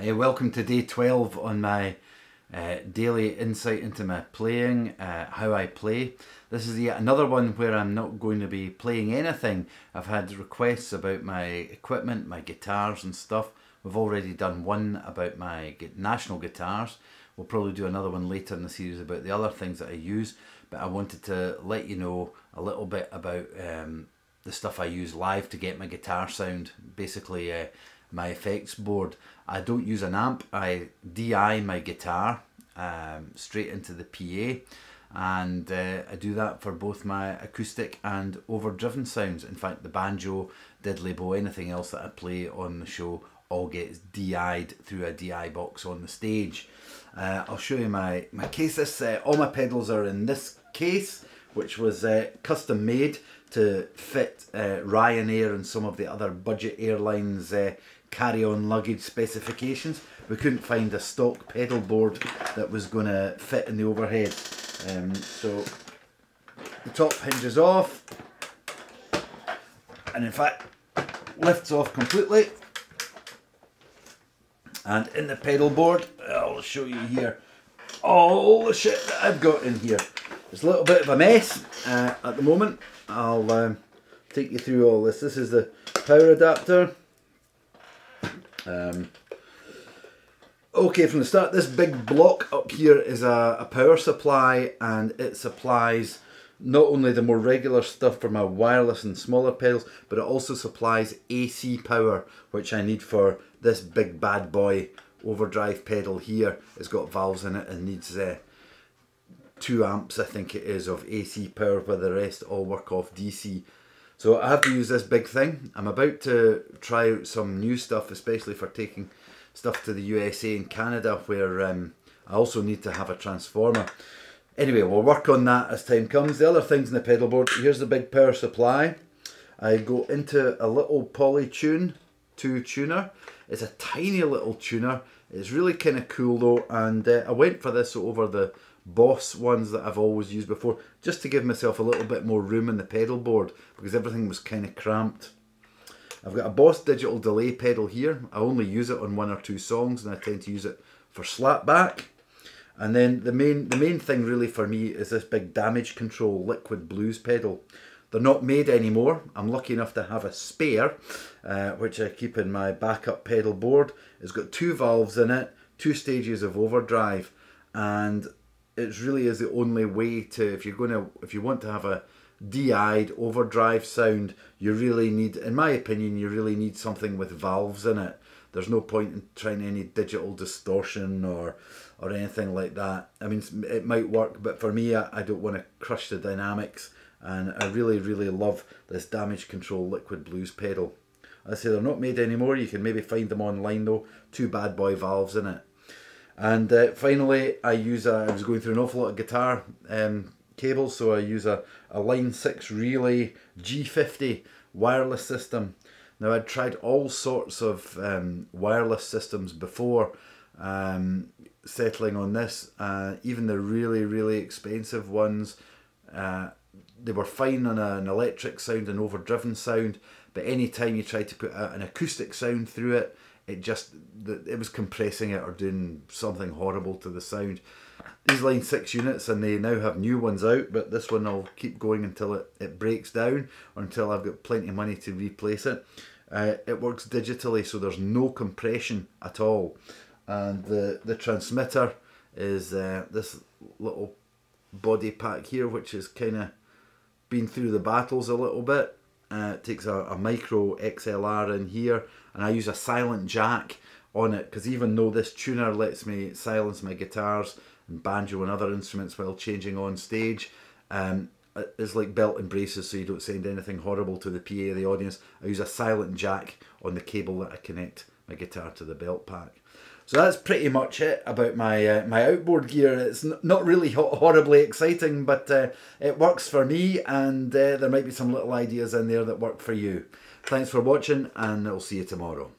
Hey, welcome to day 12 on my daily insight into my playing, how I play. This is yet another one where I'm not going to be playing anything. I've had requests about my equipment, my guitars and stuff. We've already done one about my national guitars. We'll probably do another one later in the series about the other things that I use. But I wanted to let you know a little bit about the stuff I use live to get my guitar sound. Basically, my effects board. I don't use an amp. I DI my guitar straight into the PA, and I do that for both my acoustic and overdriven sounds. In fact, the banjo, diddly bow, anything else that I play on the show all gets DI'd through a DI box on the stage. I'll show you my case. All my pedals are in this case, which was custom made to fit Ryanair and some of the other budget airlines carry-on luggage specifications. We couldn't find a stock pedal board that was going to fit in the overhead. So the top hinges off, and in fact lifts off completely. And in the pedal board, I'll show you here all the shit that I've got in here. It's a little bit of a mess at the moment. I'll take you through all this. This is the power adapter. Okay, from the start, this big block up here is a power supply, and it supplies not only the more regular stuff for my wireless and smaller pedals, but it also supplies AC power, which I need for this big bad boy overdrive pedal here. It's got valves in it and needs 2 amps, I think it is, of AC power, where the rest all work off DC. So I have to use this big thing. I'm about to try out some new stuff, especially for taking stuff to the USA and Canada, where I also need to have a transformer. Anyway, we'll work on that as time comes. The other things in the pedal board, here's the big power supply. I go into a little Polytune 2 tuner. It's a tiny little tuner. It's really kind of cool though, and I went for this over the Boss ones that I've always used before, just to give myself a little bit more room in the pedal board, because everything was kind of cramped. I've got a Boss digital delay pedal here. I only use it on 1 or 2 songs, and I tend to use it for slapback. And then the main thing really for me is this big damage control liquid blues pedal. They're not made anymore. I'm lucky enough to have a spare, which I keep in my backup pedal board. It's got 2 valves in it, 2 stages of overdrive, and it really is the only way to, if you want to have a DI'd overdrive sound, you really need, in my opinion, you really need something with valves in it. There's no point in trying any digital distortion or anything like that. I mean, it might work, but for me, I don't want to crush the dynamics, and I really love this damage control liquid blues pedal. I say they're not made anymore. You can maybe find them online though. 2 bad boy valves in it. And finally, I was going through an awful lot of guitar cables, so I use a Line 6 Relay G50 wireless system. Now, I'd tried all sorts of wireless systems before settling on this. Even the really expensive ones, they were fine on an electric sound and overdriven sound, but any time you tried to put an acoustic sound through it, it was compressing it or doing something horrible to the sound. These Line 6 units, and they now have new ones out, but this one I'll keep going until it breaks down, or until I've got plenty of money to replace it. It works digitally, so there's no compression at all. And the transmitter is this little body pack here, which has kind of been through the battles a little bit. It takes a micro XLR in here, and I use a silent jack on it, because even though this tuner lets me silence my guitars and banjo and other instruments while changing on stage, it's like belt and braces, so you don't send anything horrible to the PA or the audience. I use a silent jack on the cable that I connect my guitar to the belt pack. So that's pretty much it about my my outboard gear. It's not really horribly exciting, but it works for me, and there might be some little ideas in there that work for you. Thanks for watching, and I'll see you tomorrow.